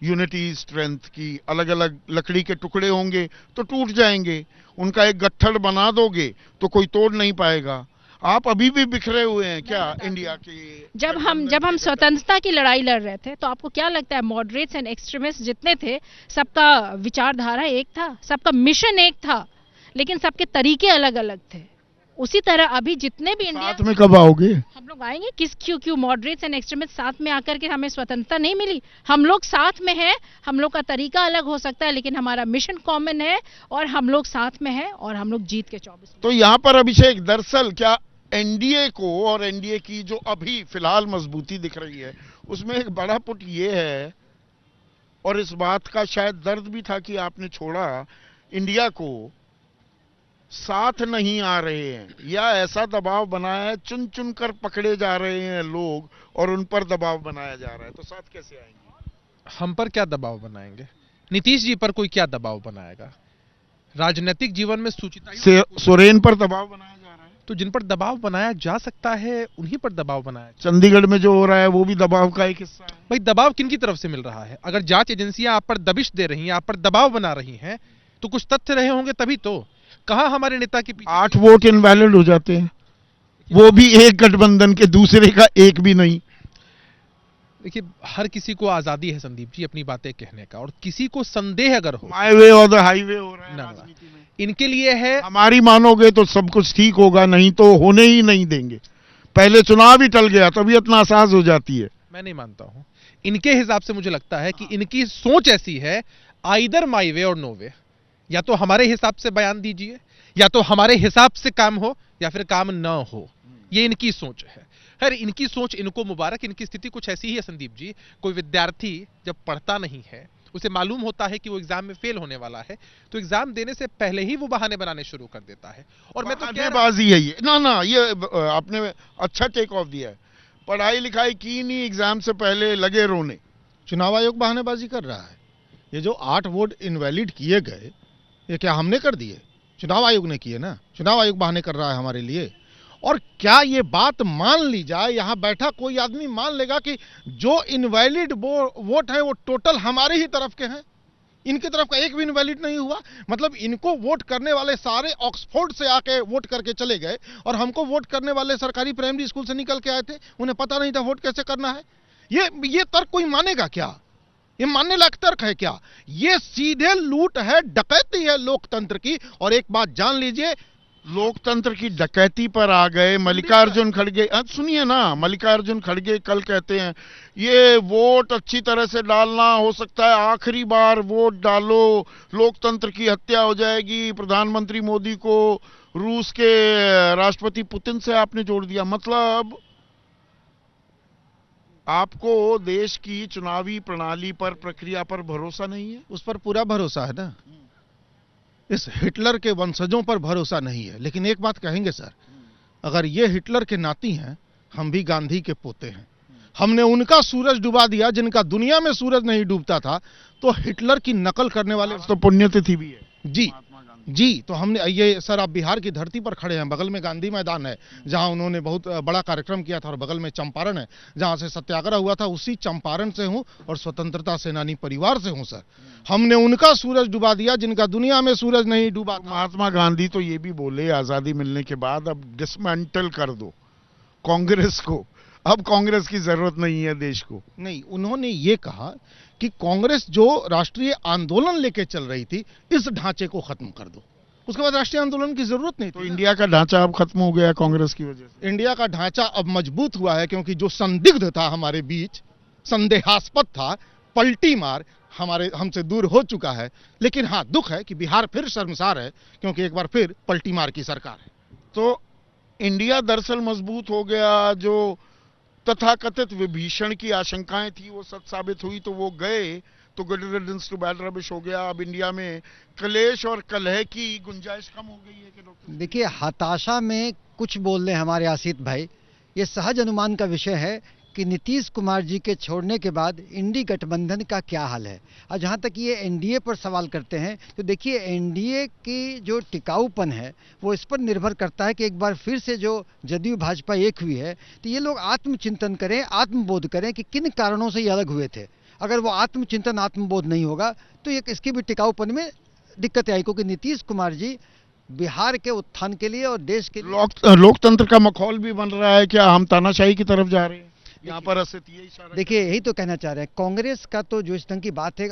यूनिटी स्ट्रेंथ की, अलग अलग लकड़ी के टुकड़े होंगे तो टूट जाएंगे, उनका एक गट्ठड़ बना दोगे तो कोई तोड़ नहीं पाएगा। आप अभी भी बिखरे हुए हैं क्या इंडिया के? जब हम स्वतंत्रता की लड़ाई लड़ रहे थे तो आपको क्या लगता है मॉडरेट्स एंड एक्सट्रीमिस्ट जितने थे, सबका विचारधारा एक था, सबका मिशन एक था, लेकिन सबके तरीके अलग अलग थे। उसी तरह अभी जितने भी इंडिया, साथ में कब आओगे? हम लोग आएंगे। क्यों मॉडरेट्स एंड एक्सट्रीमिस्ट साथ में आकर के हमें स्वतंत्रता नहीं मिली? हम लोग साथ में हैं, हम लोग का तरीका अलग हो सकता है लेकिन हमारा मिशन कॉमन है और हम लोग साथ में हैं और हम लोग जीत के 24। तो यहाँ पर अभिषेक, दरअसल क्या एनडीए को और एनडीए की जो अभी फिलहाल मजबूती दिख रही है उसमें एक बड़ा पुट ये है, और इस बात का शायद दर्द भी था कि आपने छोड़ा, इंडिया को साथ नहीं आ रहे हैं, या ऐसा दबाव बनाया है, चुन चुन कर पकड़े जा रहे हैं लोग और उन पर दबाव बनाया जा रहा है। तो साथ कैसे आएंगे? हम पर क्या दबाव बनाएंगे? नीतीश जी पर कोई क्या दबाव बनाएगा? राजनीतिक जीवन में सुचिता सोरेन पर दबाव बनाया जा रहा है, तो जिन पर दबाव बनाया जा सकता है उन्हीं पर दबाव बनाया। चंडीगढ़ में जो हो रहा है वो भी दबाव का एक हिस्सा है। भाई दबाव किन की तरफ से मिल रहा है? अगर जांच एजेंसियां आप पर दबिश दे रही हैं, आप पर दबाव बना रही हैं, तो कुछ तथ्य रहे होंगे तभी तो। कहां हमारे नेता के पीछे 8 वोट इनवैलिड हो जाते हैं, वो भी एक गठबंधन के, दूसरे का एक भी नहीं। देखिए हर किसी को आजादी है संदीप जी अपनी बातें कहने का, और किसी को संदेह अगर हो, माय वे और द हाईवे हो रहा है राजनीति में। इनके लिए है, हमारी मानोगे तो सब कुछ ठीक होगा, नहीं तो होने ही नहीं देंगे। पहले चुनाव ही टल गया, तबीयत नासाज हो जाती है। मैं नहीं मानता हूं। इनके हिसाब से मुझे लगता है कि इनकी सोच ऐसी है, आइदर माई वे और नो वे, या तो हमारे हिसाब से बयान दीजिए, या तो हमारे हिसाब से काम हो, या फिर काम न हो। ये इनकी सोच है। खैर इनकी सोच इनको मुबारक, इनकी स्थिति कुछ ऐसी ही है संदीप जी। कोई विद्यार्थी जब पढ़ता नहीं है, उसे मालूम होता है कि वो एग्जाम में फेल होने वाला है, तो एग्जाम देने से पहले ही वो बहाने बनाने शुरू कर देता है। और मैं तो बहानेबाजी है ये। ना ये आपने अच्छा टेक ऑफ दिया है। पढ़ाई लिखाई की नहीं, एग्जाम से पहले लगे रोने। चुनाव आयोग बहानेबाजी कर रहा है। ये जो 8 वोट इनवैलिड किए गए, ये क्या हमने कर दिए? चुनाव आयोग ने किए ना। चुनाव आयोग बहाने कर रहा है हमारे लिए। और क्या ये बात मान ली जाए, यहां बैठा कोई आदमी मान लेगा कि जो इनवैलिड वोट है वो टोटल हमारे ही तरफ के हैं? इनकी तरफ का एक भी इनवैलिड नहीं हुआ। मतलब इनको वोट करने वाले सारे ऑक्सफोर्ड से आके वोट करके चले गए, और हमको वोट करने वाले सरकारी प्राइमरी स्कूल से निकल के आए थे, उन्हें पता नहीं था वोट कैसे करना है। ये तर्क कोई मानेगा क्या? ये मानने लायक तर्क है क्या? ये सीधे लूट है, डकैती है लोकतंत्र की। और एक बात जान लीजिए, लोकतंत्र की डकैती पर आ गए मल्लिकार्जुन खड़गे। सुनिए ना, मल्लिकार्जुन खड़गे कल कहते हैं ये वोट अच्छी तरह से डालना, हो सकता है आखिरी बार वोट डालो, लोकतंत्र की हत्या हो जाएगी। प्रधानमंत्री मोदी को रूस के राष्ट्रपति पुतिन से आपने जोड़ दिया। मतलब आपको देश की चुनावी प्रणाली पर, प्रक्रिया पर भरोसा नहीं है? उस पर पूरा भरोसा है ना। इस हिटलर के वंशजों पर भरोसा नहीं है। लेकिन एक बात कहेंगे सर, अगर ये हिटलर के नाती हैं, हम भी गांधी के पोते हैं। हमने उनका सूरज डुबा दिया जिनका दुनिया में सूरज नहीं डूबता था। तो हिटलर की नकल करने वाले तो पुण्यतिथि भी है जी जी, तो हमने ये सर, आप बिहार की धरती पर खड़े हैं, बगल में गांधी मैदान है जहां उन्होंने बहुत बड़ा कार्यक्रम किया था, और बगल में चंपारण है जहां से सत्याग्रह हुआ था। उसी चंपारण से हूं और स्वतंत्रता सेनानी परिवार से हूं सर। हमने उनका सूरज डुबा दिया जिनका दुनिया में सूरज नहीं डूबा था। महात्मा गांधी तो ये भी बोले आजादी मिलने के बाद अब डिसमेंटल कर दो कांग्रेस को, अब कांग्रेस की जरूरत नहीं है देश को। नहीं, उन्होंने ये कहा कि कांग्रेस जो राष्ट्रीय आंदोलन लेके चल रही थी, इस ढांचे को खत्म कर दो। उसके बाद राष्ट्रीय आंदोलन की जरूरत नहीं तो थी। इंडिया का ढांचा अब खत्म हो गया कांग्रेस की वजह से। इंडिया का ढांचा अब मजबूत हुआ है, क्योंकि जो संदिग्ध था हमारे बीच, संदेहास्पद था, पलटी मार हमसे दूर हो चुका है। लेकिन हाँ, दुख है कि बिहार फिर शर्मसार है, क्योंकि एक बार फिर पलटी मार की सरकार है। तो इंडिया दरअसल मजबूत हो गया। जो तथाकथित विभीषण की आशंकाएं थी वो सच साबित हुई, तो वो गए तो गुड रिडंस टू बैड रबिश हो गया। अब इंडिया में कलेश और कलह की गुंजाइश कम हो गई है कि डॉक्टर? देखिए, हताशा में कुछ बोल रहे हमारे आसित भाई, ये सहज अनुमान का विषय है कि नीतीश कुमार जी के छोड़ने के बाद इंडी गठबंधन का क्या हाल है। और जहाँ तक ये एनडीए पर सवाल करते हैं, तो देखिए एनडीए की जो टिकाऊपन है वो इस पर निर्भर करता है कि एक बार फिर से जो जदयू भाजपा एक हुई है, तो ये लोग आत्मचिंतन करें, आत्मबोध करें कि किन कारणों से ये अलग हुए थे। अगर वो आत्मचिंतन, आत्मबोध नहीं होगा तो ये इसकी भी टिकाऊपन में दिक्कत आई, क्योंकि नीतीश कुमार जी बिहार के उत्थान के लिए और देश के लिए लोकतंत्र का माहौल भी बन रहा है। क्या हम तानाशाही की तरफ जा रहे हैं? यहाँ पर ये इशारा, देखिए यही तो कहना चाह रहे हैं। कांग्रेस का तो जो इस ढंग की बात है,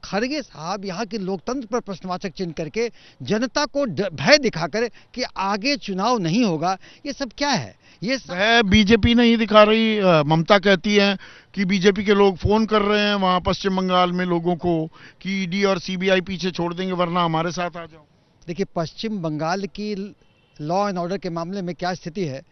खड़गे साहब यहाँ के लोकतंत्र पर प्रश्नवाचक चिन्ह करके जनता को भय दिखाकर कि आगे चुनाव नहीं होगा, ये सब क्या है? ये सब है बीजेपी नहीं दिखा रही। ममता कहती है कि बीजेपी के लोग फोन कर रहे हैं वहां पश्चिम बंगाल में लोगों को कि ईडी और सीबीआई पीछे छोड़ देंगे वरना हमारे साथ आ जाओ। देखिए, पश्चिम बंगाल की लॉ एंड ऑर्डर के मामले में क्या स्थिति है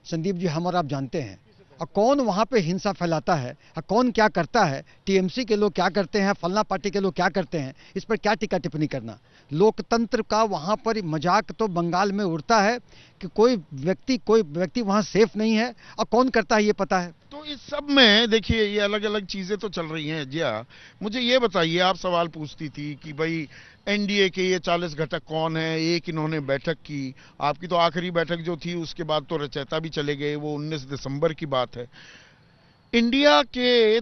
संदीप जी, हम और आप जानते हैं। और कौन वहाँ पे हिंसा फैलाता है और कौन क्या करता है, टीएमसी के लोग क्या करते हैं, फलना पार्टी के लोग क्या करते हैं, इस पर क्या टीका टिप्पणी करना। लोकतंत्र का वहाँ पर मजाक तो बंगाल में उड़ता है कि कोई व्यक्ति वहाँ सेफ नहीं है, और कौन करता है ये पता है। तो इस सब में देखिए ये अलग अलग चीजें तो चल रही हैं। जिया, मुझे ये बताइए, आप सवाल पूछती थी कि भाई एनडीए के ये 40 घटक कौन है। एक इन्होंने बैठक की, आपकी तो आखिरी बैठक जो थी उसके बाद तो रचयिता भी चले गए, वो 19 दिसंबर की बात है। इंडिया के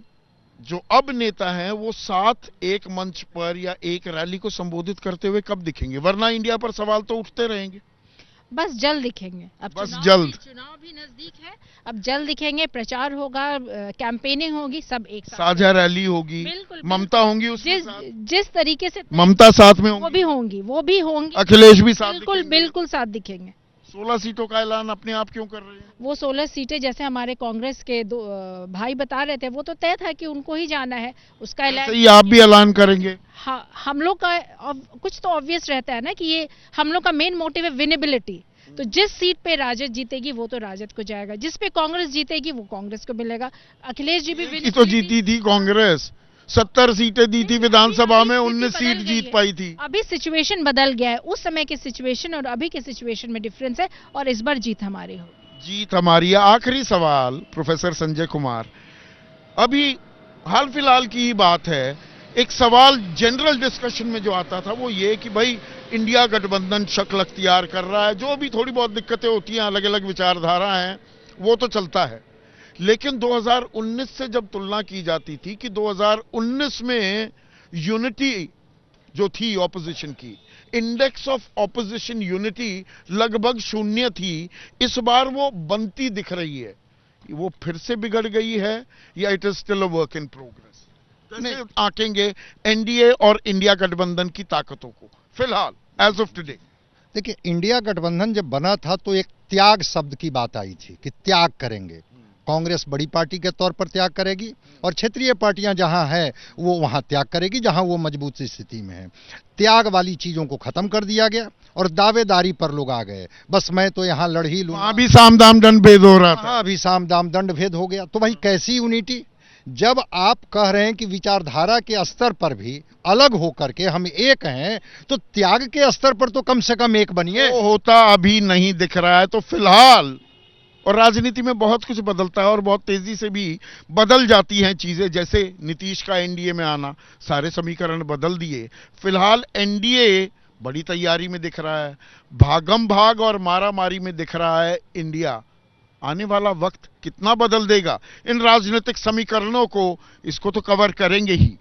जो अब नेता हैं वो साथ एक मंच पर या एक रैली को संबोधित करते हुए कब दिखेंगे? वरना इंडिया पर सवाल तो उठते रहेंगे। बस जल्द दिखेंगे। अब बस जल्द। चुनाव भी नजदीक है, अब जल्द दिखेंगे। प्रचार होगा, कैंपेनिंग होगी, सब एक साथ, साझा रैली होगी, बिल्कुल, ममता होंगी उसमें साथ। जिस तरीके से ममता साथ में वो भी होंगी, अखिलेश भी साथ बिल्कुल साथ दिखेंगे। 16 सीटों का ऐलान अपने आप क्यों कर रहे हैं? वो 16 सीटें जैसे हमारे कांग्रेस के दो भाई बता रहे थे, वो तो तय था कि उनको ही जाना है, उसका ऐलान। ये आप भी ऐलान करेंगे? हाँ, हम लोग का कुछ तो ऑब्वियस रहता है ना कि ये हम लोग का मेन मोटिव है विनेबिलिटी। तो जिस सीट पे राजद जीतेगी वो तो राजद को जाएगा, जिस पे कांग्रेस जीतेगी वो कांग्रेस को मिलेगा। अखिलेश जी भी तो जीती थी कांग्रेस, 70 सीटें दी थी विधानसभा में, 19 सीट जीत पाई थी। अभी सिचुएशन बदल गया है, उस समय के सिचुएशन और अभी के सिचुएशन में डिफरेंस है, और इस बार जीत हमारी हो। जीत हमारी है। आखिरी सवाल प्रोफेसर संजय कुमार, अभी हाल फिलहाल की ही बात है, एक सवाल जनरल डिस्कशन में जो आता था वो ये कि भाई इंडिया गठबंधन शक्ल अख्तियार कर रहा है, जो भी थोड़ी बहुत दिक्कतें होती हैं, अलग अलग विचारधारा हैं, वो तो चलता है। लेकिन 2019 से जब तुलना की जाती थी कि 2019 में यूनिटी जो थी ऑपोजिशन की, इंडेक्स ऑफ ऑपोजिशन यूनिटी लगभग 0 थी, इस बार वो बनती दिख रही है। वो फिर से बिगड़ गई है या it is still a work in progress? कैसे आंकेंगे एनडीए और इंडिया गठबंधन की ताकतों को फिलहाल एज ऑफ टुडे? देखिए, इंडिया गठबंधन जब बना था तो एक त्याग शब्द की बात आई थी कि त्याग करेंगे। कांग्रेस बड़ी पार्टी के तौर पर त्याग करेगी और क्षेत्रीय पार्टियां जहां है वो वहां त्याग करेगी जहां वो मजबूत स्थिति में है। त्याग वाली चीजों को खत्म कर दिया गया और दावेदारी पर लोग आ गए, बस मैं तो यहां लड़ ही लूंगा। अभी साम दाम दंड भेद हो रहा था, अभी साम दाम दंड भेद हो गया। तो भाई कैसी यूनिटी? जब आप कह रहे हैं कि विचारधारा के स्तर पर भी अलग होकर के हम एक हैं, तो त्याग के स्तर पर तो कम से कम एक बनिए। होता अभी नहीं दिख रहा है। तो फिलहाल और राजनीति में बहुत कुछ बदलता है और बहुत तेजी से भी बदल जाती हैं चीजें। जैसे नीतीश का एनडीए में आना, सारे समीकरण बदल दिए। फिलहाल एनडीए बड़ी तैयारी में दिख रहा है, भागम भाग और मारा मारी में दिख रहा है इंडिया। आने वाला वक्त कितना बदल देगा इन राजनीतिक समीकरणों को, इसको तो कवर करेंगे ही।